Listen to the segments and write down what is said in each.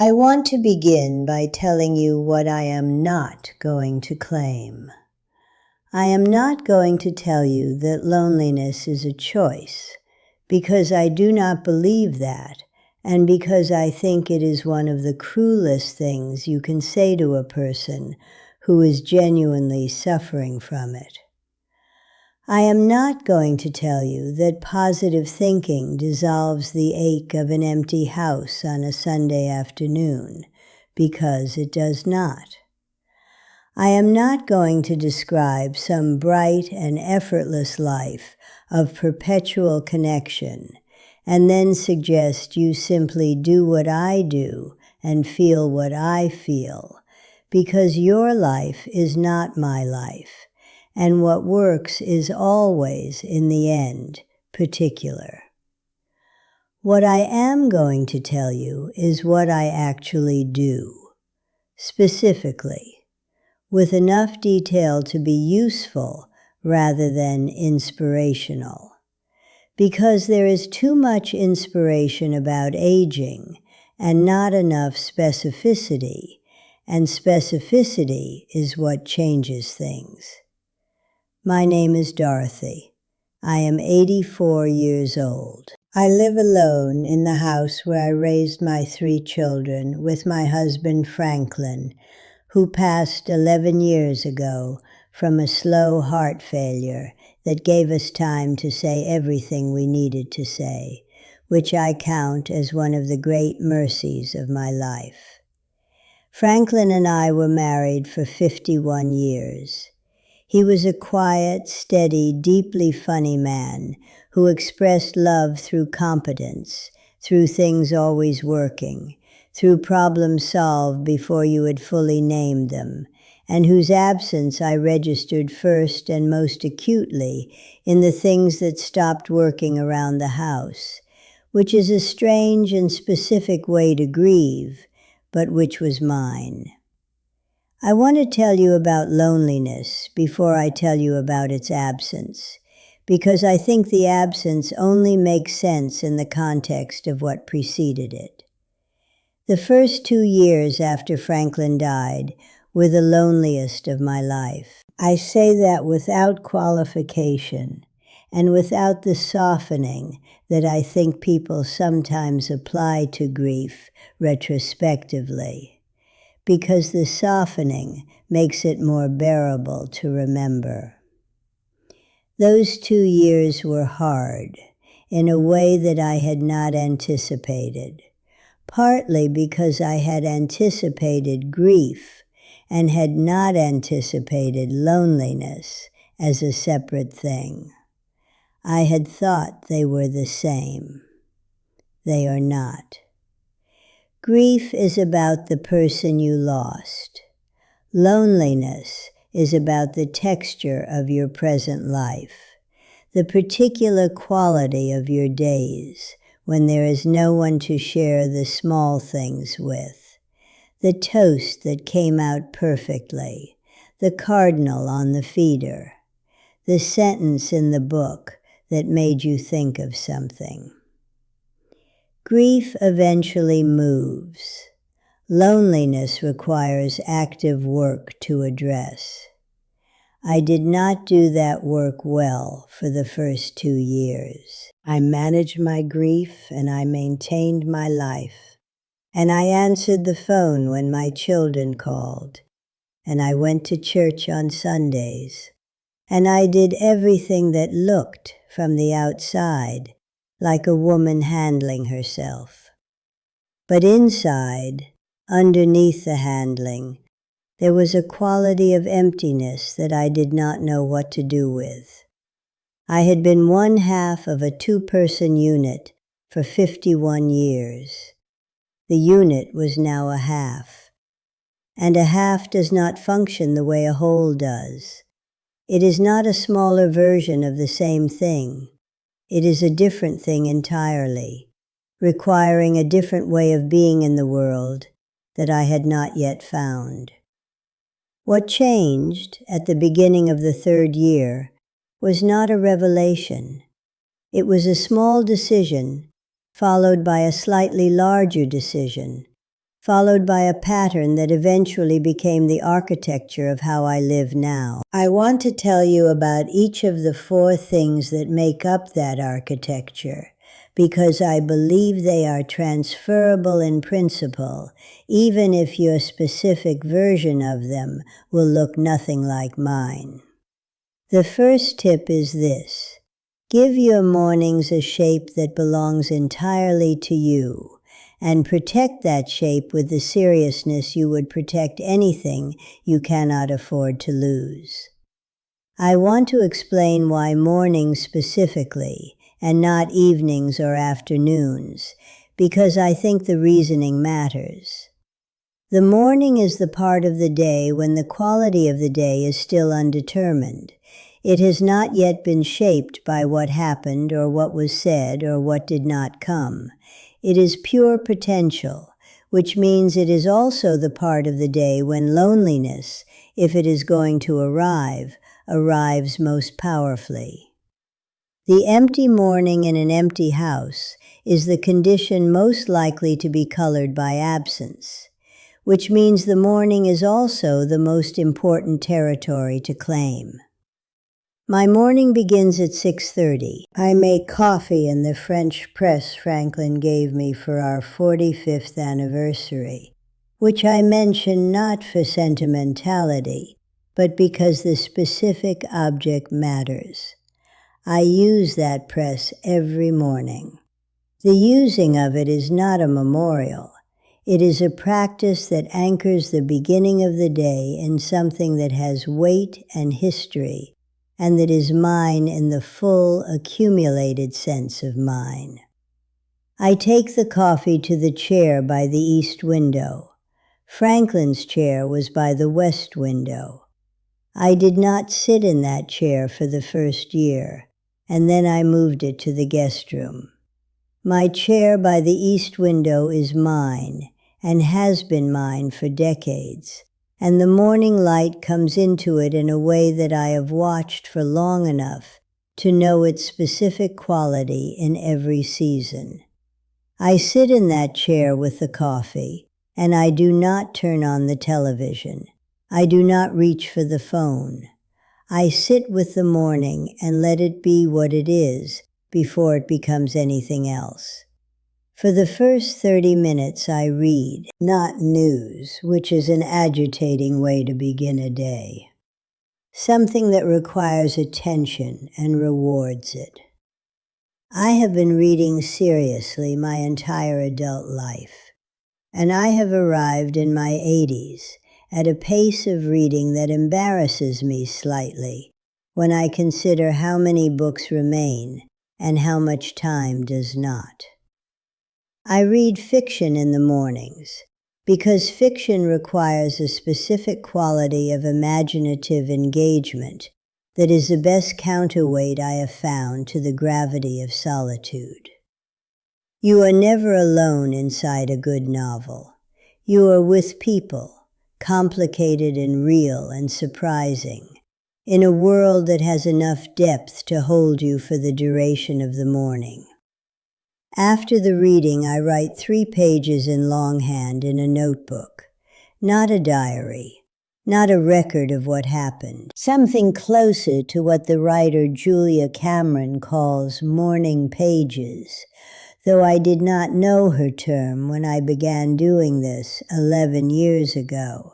I want to begin by telling you what I am not going to claim. I am not going to tell you that loneliness is a choice, because I do not believe that, and because I think it is one of the cruelest things you can say to a person who is genuinely suffering from it. I am not going to tell you that positive thinking dissolves the ache of an empty house on a Sunday afternoon, because it does not. I am not going to describe some bright and effortless life of perpetual connection, and then suggest you simply do what I do and feel what I feel, because your life is not my life. And what works is always, in the end, particular. What I am going to tell you is what I actually do, specifically, with enough detail to be useful rather than inspirational. Because there is too much inspiration about aging and not enough specificity, and specificity is what changes things. My name is Dorothy. I am 84 years old. I live alone in the house where I raised my 3 children with my husband Franklin, who passed 11 years ago from a slow heart failure that gave us time to say everything we needed to say, which I count as one of the great mercies of my life. Franklin and I were married for 51 years. He was a quiet, steady, deeply funny man who expressed love through competence, through things always working, through problems solved before you had fully named them, and whose absence I registered first and most acutely in the things that stopped working around the house, which is a strange and specific way to grieve, but which was mine. I want to tell you about loneliness before I tell you about its absence, because I think the absence only makes sense in the context of what preceded it. The first 2 years after Franklin died were the loneliest of my life. I say that without qualification and without the softening that I think people sometimes apply to grief retrospectively, because the softening makes it more bearable to remember. Those 2 years were hard, in a way that I had not anticipated, partly because I had anticipated grief and had not anticipated loneliness as a separate thing. I had thought they were the same. They are not. Grief is about the person you lost. Loneliness is about the texture of your present life, the particular quality of your days when there is no one to share the small things with, the toast that came out perfectly, the cardinal on the feeder, the sentence in the book that made you think of something. Grief eventually moves. Loneliness requires active work to address. I did not do that work well for the first 2 years. I managed my grief and I maintained my life. And I answered the phone when my children called. And I went to church on Sundays. And I did everything that looked, from the outside, like a woman handling herself. But inside, underneath the handling, there was a quality of emptiness that I did not know what to do with. I had been one half of a 2-person unit for 51 years. The unit was now a half. And a half does not function the way a whole does. It is not a smaller version of the same thing. It is a different thing entirely, requiring a different way of being in the world that I had not yet found. What changed at the beginning of the 3rd year was not a revelation. It was a small decision followed by a slightly larger decision followed by a pattern that eventually became the architecture of how I live now. I want to tell you about each of the 4 things that make up that architecture, because I believe they are transferable in principle, even if your specific version of them will look nothing like mine. The first tip is this: give your mornings a shape that belongs entirely to you, and protect that shape with the seriousness you would protect anything you cannot afford to lose. I want to explain why mornings specifically, and not evenings or afternoons, because I think the reasoning matters. The morning is the part of the day when the quality of the day is still undetermined. It has not yet been shaped by what happened or what was said or what did not come. It is pure potential, which means it is also the part of the day when loneliness, if it is going to arrive, arrives most powerfully. The empty morning in an empty house is the condition most likely to be colored by absence, which means the morning is also the most important territory to claim. My morning begins at 6:30. I make coffee in the French press Franklin gave me for our 45th anniversary, which I mention not for sentimentality, but because the specific object matters. I use that press every morning. The using of it is not a memorial. It is a practice that anchors the beginning of the day in something that has weight and history, and that is mine in the full, accumulated sense of mine. I take the coffee to the chair by the east window. Franklin's chair was by the west window. I did not sit in that chair for the first year, and then I moved it to the guest room. My chair by the east window is mine, and has been mine for decades, and the morning light comes into it in a way that I have watched for long enough to know its specific quality in every season. I sit in that chair with the coffee, and I do not turn on the television. I do not reach for the phone. I sit with the morning and let it be what it is before it becomes anything else. For the first 30 minutes I read, not news, which is an agitating way to begin a day. Something that requires attention and rewards it. I have been reading seriously my entire adult life, and I have arrived in my 80s at a pace of reading that embarrasses me slightly when I consider how many books remain and how much time does not. I read fiction in the mornings because fiction requires a specific quality of imaginative engagement that is the best counterweight I have found to the gravity of solitude. You are never alone inside a good novel. You are with people, complicated and real and surprising, in a world that has enough depth to hold you for the duration of the morning. After the reading, I write 3 pages in longhand in a notebook, not a diary, not a record of what happened, something closer to what the writer Julia Cameron calls morning pages, though I did not know her term when I began doing this 11 years ago.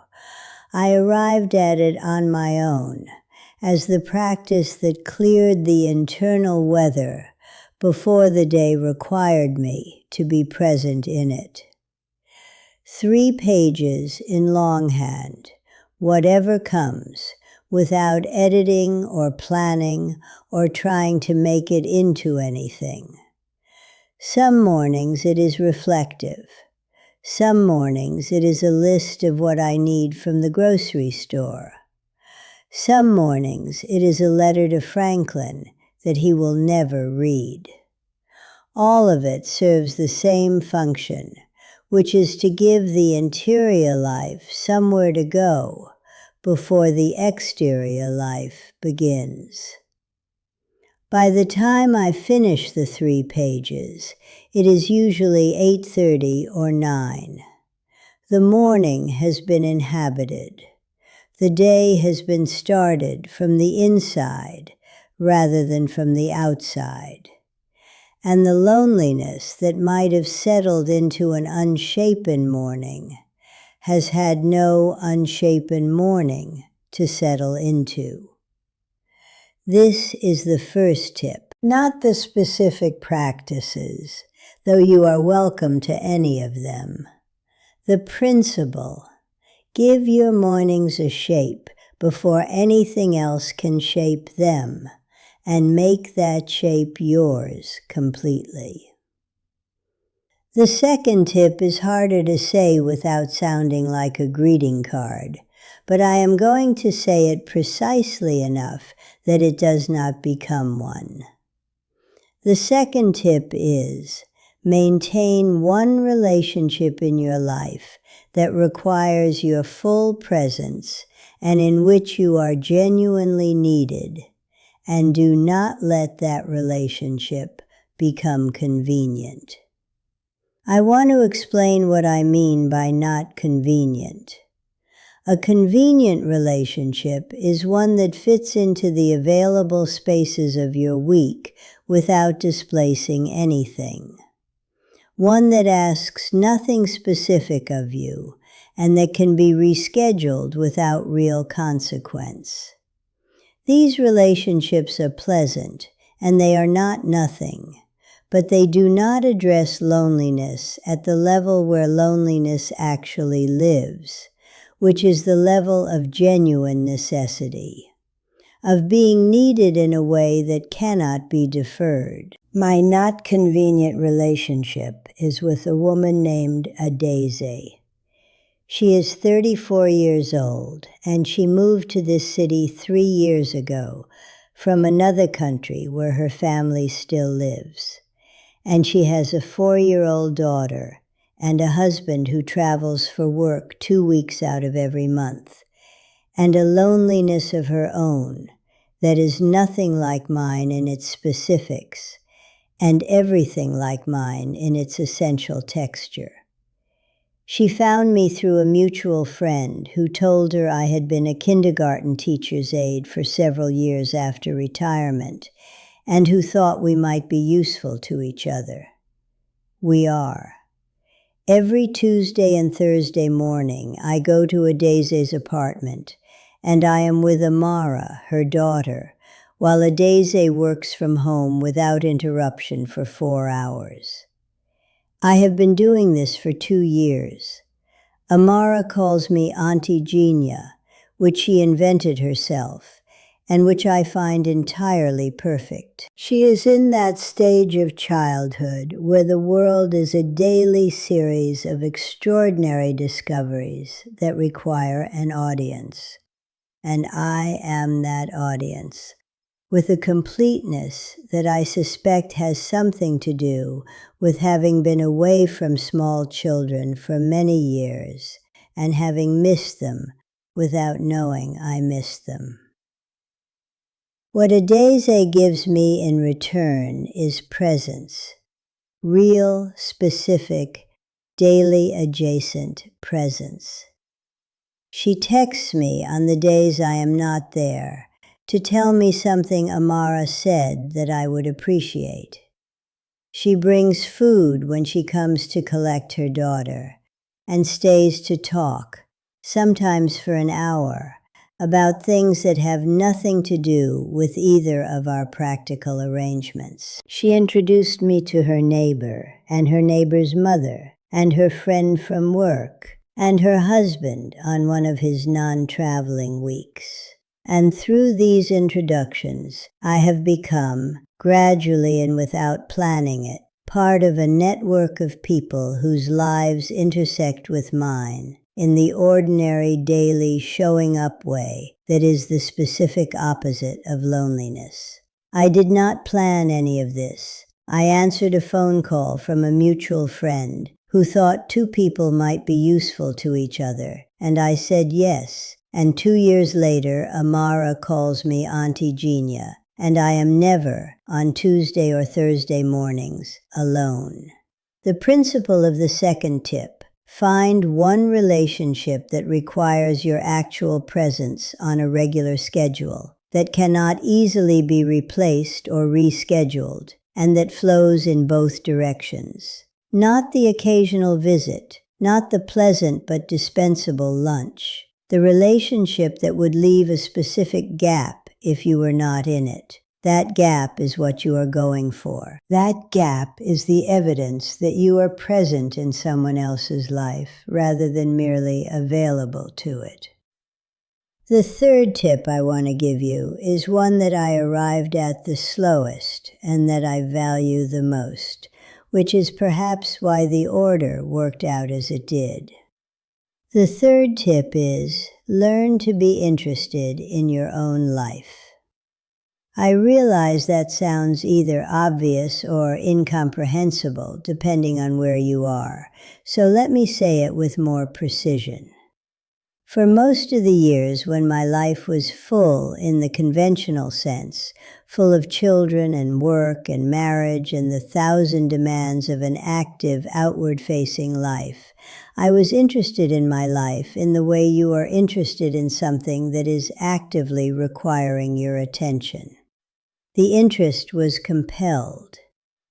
I arrived at it on my own, as the practice that cleared the internal weather before the day required me to be present in it. 3 pages in longhand, whatever comes, without editing or planning or trying to make it into anything. Some mornings it is reflective. Some mornings it is a list of what I need from the grocery store. Some mornings it is a letter to Franklin that he will never read. All of it serves the same function, which is to give the interior life somewhere to go before the exterior life begins. By the time I finish the 3 pages, it is usually 8:30 or 9. The morning has been inhabited. The day has been started from the inside rather than from the outside. And the loneliness that might have settled into an unshapen morning has had no unshapen morning to settle into. This is the first tip, not the specific practices, though you are welcome to any of them. The principle: give your mornings a shape before anything else can shape them, and make that shape yours completely. The second tip is harder to say without sounding like a greeting card, but I am going to say it precisely enough that it does not become one. The second tip is: maintain one relationship in your life that requires your full presence and in which you are genuinely needed, and do not let that relationship become convenient. I want to explain what I mean by not convenient. A convenient relationship is one that fits into the available spaces of your week without displacing anything. One that asks nothing specific of you and that can be rescheduled without real consequence. These relationships are pleasant and they are not nothing, but they do not address loneliness at the level where loneliness actually lives, which is the level of genuine necessity, of being needed in a way that cannot be deferred. My not convenient relationship is with a woman named Adeze. She is 34 years old, and she moved to this city 3 years ago from another country where her family still lives. And she has a 4-year-old daughter and a husband who travels for work 2 weeks out of every month, and a loneliness of her own that is nothing like mine in its specifics, and everything like mine in its essential texture. She found me through a mutual friend who told her I had been a kindergarten teacher's aide for several years after retirement, and who thought we might be useful to each other. We are. Every Tuesday and Thursday morning, I go to Adeze's apartment, and I am with Amara, her daughter, while Adeze works from home without interruption for 4 hours. I have been doing this for 2 years. Amara calls me Auntie Genia, which she invented herself, and which I find entirely perfect. She is in that stage of childhood where the world is a daily series of extraordinary discoveries that require an audience. And I am that audience, with a completeness that I suspect has something to do with having been away from small children for many years and having missed them without knowing I missed them. What Adeze gives me in return is presence, real, specific, daily adjacent presence. She texts me on the days I am not there to tell me something Amara said that I would appreciate. She brings food when she comes to collect her daughter, and stays to talk, sometimes for an hour, about things that have nothing to do with either of our practical arrangements. She introduced me to her neighbor, and her neighbor's mother, and her friend from work, and her husband on one of his non-traveling weeks. And through these introductions, I have become, gradually and without planning it, part of a network of people whose lives intersect with mine in the ordinary, daily, showing up way that is the specific opposite of loneliness. I did not plan any of this. I answered a phone call from a mutual friend who thought 2 people might be useful to each other, and I said yes. And 2 years later, Amara calls me Auntie Genia, and I am never, on Tuesday or Thursday mornings, alone. The principle of the second tip, Find one relationship that requires your actual presence on a regular schedule, that cannot easily be replaced or rescheduled, and that flows in both directions. Not the occasional visit, not the pleasant but dispensable lunch. The relationship that would leave a specific gap if you were not in it. That gap is what you are going for. That gap is the evidence that you are present in someone else's life rather than merely available to it. The third tip I want to give you is one that I arrived at the slowest and that I value the most, which is perhaps why the order worked out as it did. The third tip is learn to be interested in your own life. I realize that sounds either obvious or incomprehensible, depending on where you are, so let me say it with more precision. For most of the years when my life was full in the conventional sense, full of children and work and marriage and the 1,000 demands of an active, outward-facing life, I was interested in my life in the way you are interested in something that is actively requiring your attention. The interest was compelled.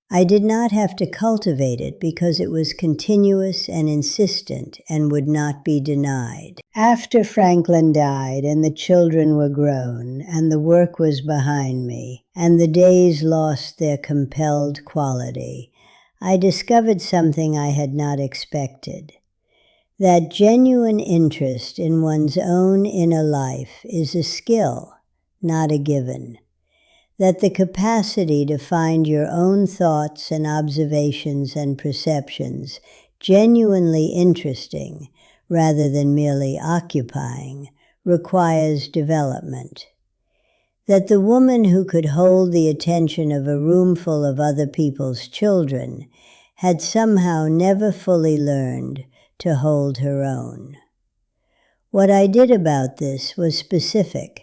I did not have to cultivate it because it was continuous and insistent and would not be denied. After Franklin died and the children were grown and the work was behind me and the days lost their compelled quality, I discovered something I had not expected. That genuine interest in one's own inner life is a skill, not a given. That the capacity to find your own thoughts and observations and perceptions genuinely interesting rather than merely occupying requires development. That the woman who could hold the attention of a room full of other people's children had somehow never fully learned to hold her own. What I did about this was specific,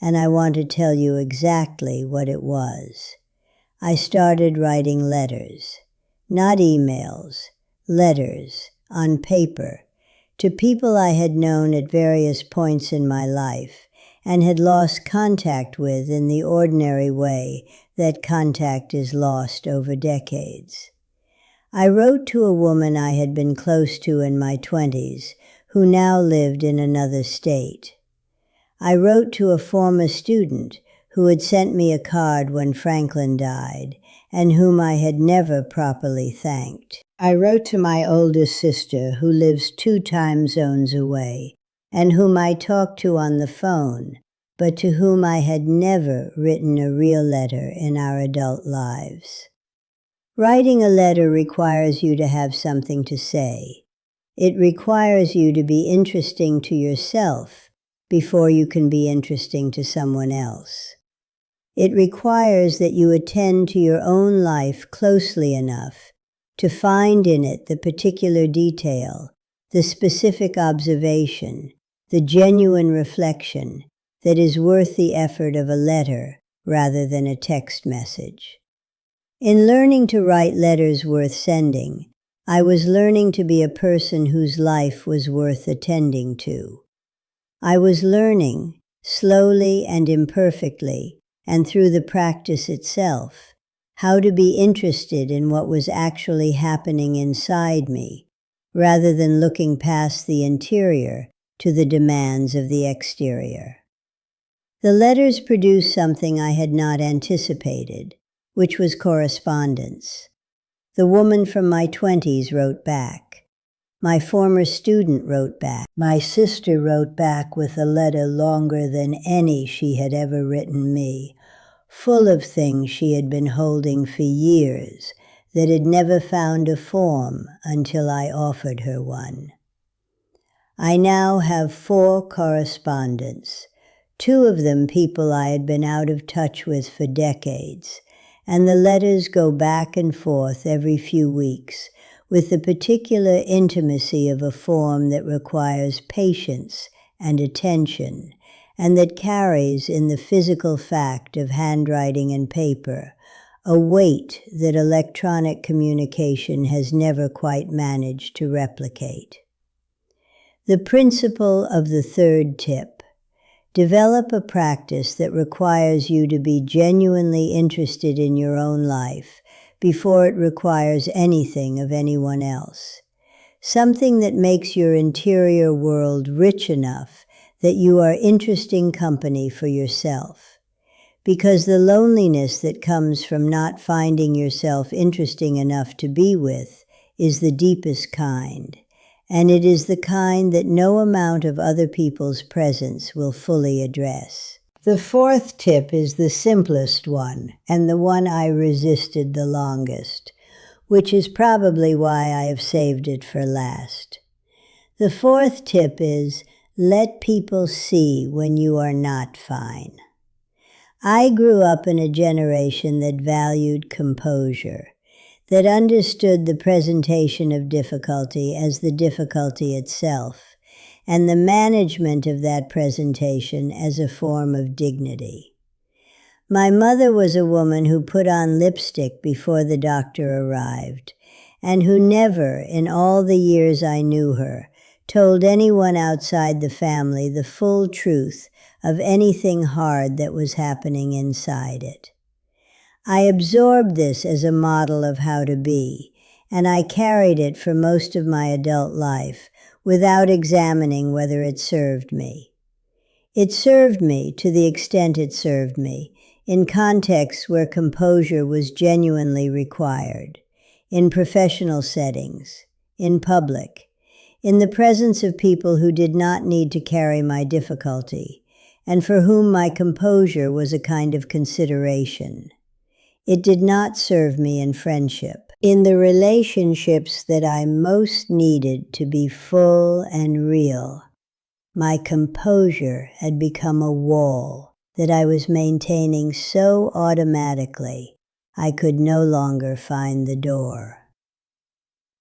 and I want to tell you exactly what it was. I started writing letters, not emails, letters, on paper, to people I had known at various points in my life and had lost contact with in the ordinary way that contact is lost over decades. I wrote to a woman I had been close to in my 20s, who now lived in another state. I wrote to a former student who had sent me a card when Franklin died and whom I had never properly thanked. I wrote to my older sister who lives 2 time zones away and whom I talked to on the phone, but to whom I had never written a real letter in our adult lives. Writing a letter requires you to have something to say. It requires you to be interesting to yourself before you can be interesting to someone else. It requires that you attend to your own life closely enough to find in it the particular detail, the specific observation, the genuine reflection that is worth the effort of a letter rather than a text message. In learning to write letters worth sending, I was learning to be a person whose life was worth attending to. I was learning, slowly and imperfectly, and through the practice itself, how to be interested in what was actually happening inside me, rather than looking past the interior to the demands of the exterior. The letters produced something I had not anticipated, which was correspondence. The woman from my 20s wrote back. My former student wrote back. My sister wrote back with a letter longer than any she had ever written me, full of things she had been holding for years that had never found a form until I offered her one. I now have 4 correspondents, 2 of them people I had been out of touch with for decades, and the letters go back and forth every few weeks with the particular intimacy of a form that requires patience and attention, and that carries in the physical fact of handwriting and paper a weight that electronic communication has never quite managed to replicate. The principle of the third tip. Develop a practice that requires you to be genuinely interested in your own life before it requires anything of anyone else. Something that makes your interior world rich enough that you are interesting company for yourself. Because the loneliness that comes from not finding yourself interesting enough to be with is the deepest kind, and it is the kind that no amount of other people's presence will fully address. The fourth tip is the simplest one, and the one I resisted the longest, which is probably why I have saved it for last. The fourth tip is, let people see when you are not fine. I grew up in a generation that valued composure, that understood the presentation of difficulty as the difficulty itself, and the management of that presentation as a form of dignity. My mother was a woman who put on lipstick before the doctor arrived, and who never, in all the years I knew her, told anyone outside the family the full truth of anything hard that was happening inside it. I absorbed this as a model of how to be, and I carried it for most of my adult life without examining whether it served me. It served me to the extent it served me, in contexts where composure was genuinely required, in professional settings, in public, in the presence of people who did not need to carry my difficulty, and for whom my composure was a kind of consideration. It did not serve me in friendship. In the relationships that I most needed to be full and real, my composure had become a wall that I was maintaining so automatically I could no longer find the door.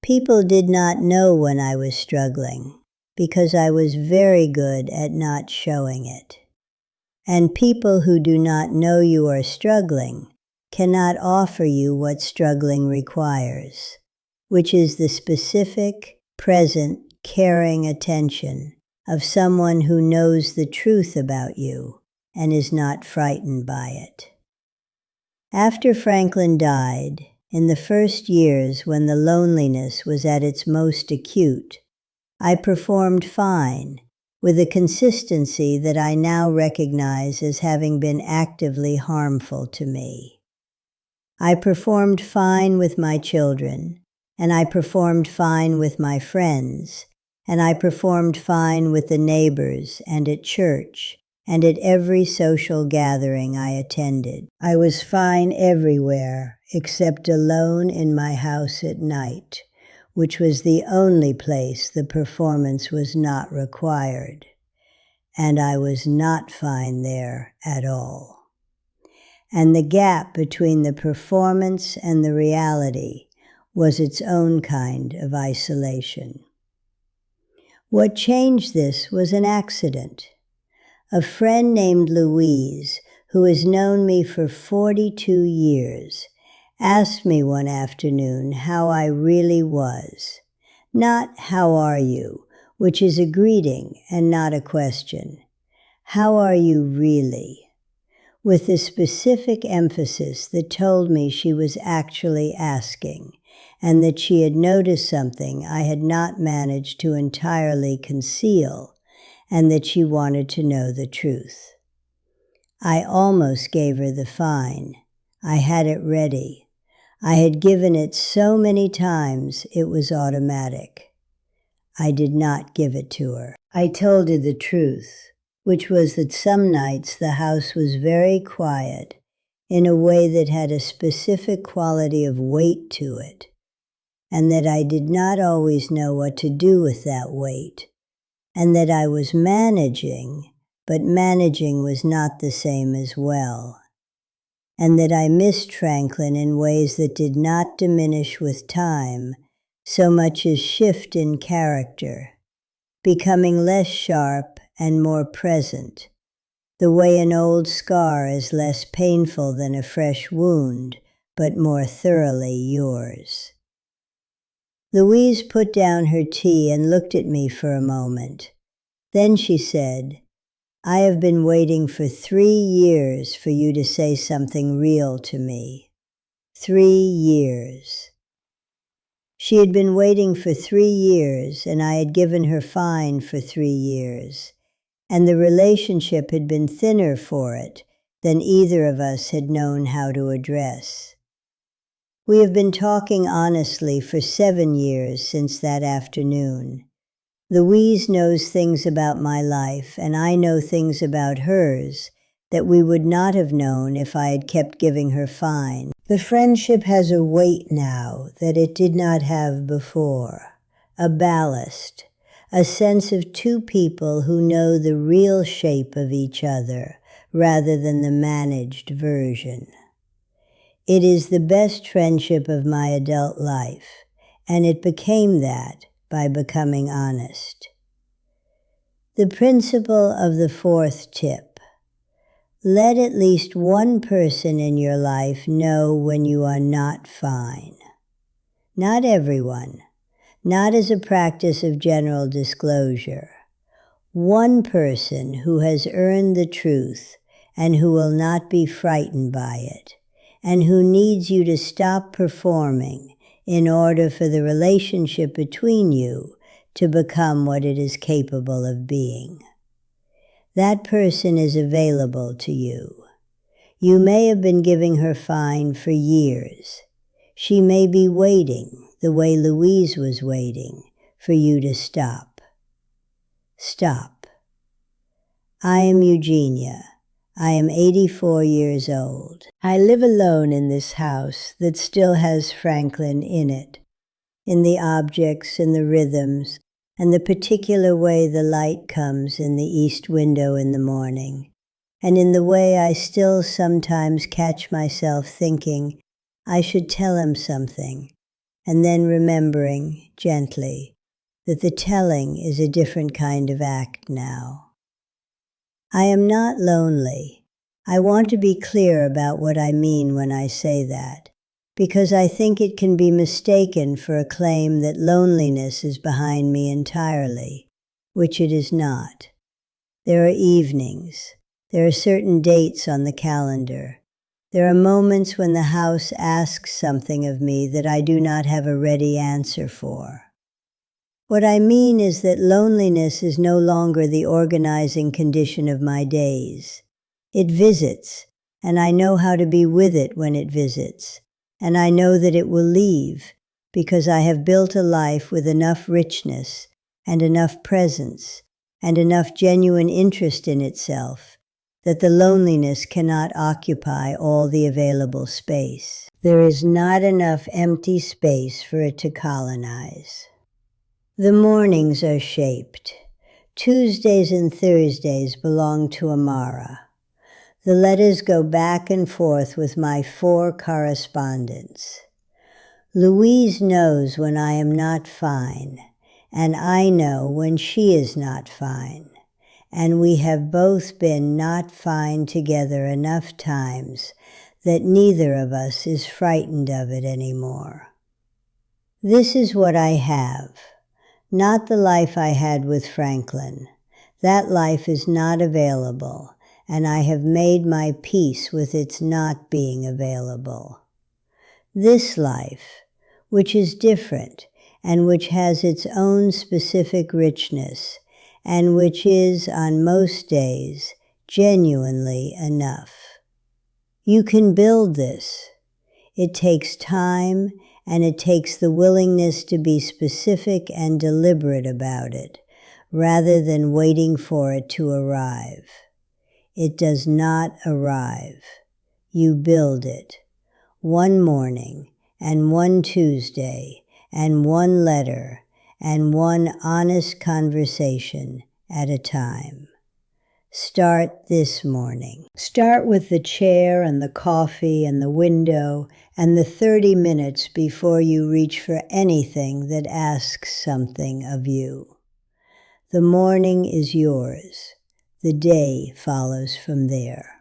People did not know when I was struggling because I was very good at not showing it. And people who do not know you are struggling cannot offer you what struggling requires, which is the specific, present, caring attention of someone who knows the truth about you and is not frightened by it. After Franklin died, in the first years when the loneliness was at its most acute, I performed fine, with a consistency that I now recognize as having been actively harmful to me. I performed fine with my children, and I performed fine with my friends, and I performed fine with the neighbors and at church, and at every social gathering I attended. I was fine everywhere except alone in my house at night, which was the only place the performance was not required, and I was not fine there at all. And the gap between the performance and the reality was its own kind of isolation. What changed this was an accident. A friend named Louise, who has known me for 42 years, asked me one afternoon how I really was. Not "how are you," which is a greeting and not a question. How are you really? With a specific emphasis that told me she was actually asking, and that she had noticed something I had not managed to entirely conceal, and that she wanted to know the truth. I almost gave her the fine. I had it ready. I had given it so many times it was automatic. I did not give it to her. I told her the truth, which was that some nights the house was very quiet in a way that had a specific quality of weight to it, and that I did not always know what to do with that weight, and that I was managing, but managing was not the same as well, and that I missed Franklin in ways that did not diminish with time so much as shift in character, becoming less sharp and more present, the way an old scar is less painful than a fresh wound, but more thoroughly yours. Louise put down her tea and looked at me for a moment. Then she said, "I have been waiting for 3 years for you to say something real to me. 3 years." She had been waiting for 3 years, and I had given her fine for 3 years, and the relationship had been thinner for it than either of us had known how to address. We have been talking honestly for 7 years since that afternoon. Louise knows things about my life, and I know things about hers that we would not have known if I had kept giving her fine. The friendship has a weight now that it did not have before, a ballast, a sense of two people who know the real shape of each other rather than the managed version. It is the best friendship of my adult life, and it became that by becoming honest. The principle of the 4th tip. Let at least one person in your life know when you are not fine. Not everyone, not as a practice of general disclosure. One person who has earned the truth and who will not be frightened by it, and who needs you to stop performing in order for the relationship between you to become what it is capable of being. That person is available to you. You may have been giving her fine for years. She may be waiting, the way Louise was waiting, for you to stop. Stop. I am Eugenia. I am 84 years old. I live alone in this house that still has Franklin in it, in the objects and the rhythms, and the particular way the light comes in the east window in the morning, and in the way I still sometimes catch myself thinking I should tell him something, and then remembering, gently, that the telling is a different kind of act now. I am not lonely. I want to be clear about what I mean when I say that, because I think it can be mistaken for a claim that loneliness is behind me entirely, which it is not. There are evenings. There are certain dates on the calendar. There are moments when the house asks something of me that I do not have a ready answer for. What I mean is that loneliness is no longer the organizing condition of my days. It visits, and I know how to be with it when it visits, and I know that it will leave, because I have built a life with enough richness and enough presence and enough genuine interest in itself that the loneliness cannot occupy all the available space. There is not enough empty space for it to colonize. The mornings are shaped. Tuesdays and Thursdays belong to Amara. The letters go back and forth with my 4 correspondents. Louise knows when I am not fine, and I know when she is not fine, and we have both been not fine together enough times that neither of us is frightened of it anymore. This is what I have. Not the life I had with Franklin. That life is not available, and I have made my peace with its not being available. This life, which is different, and which has its own specific richness, and which is, on most days, genuinely enough. You can build this. It takes time, and it takes the willingness to be specific and deliberate about it, rather than waiting for it to arrive. It does not arrive. You build it. One morning, and one Tuesday, and one letter, and one honest conversation at a time. Start this morning. Start with the chair and the coffee and the window and the 30 minutes before you reach for anything that asks something of you. The morning is yours. The day follows from there.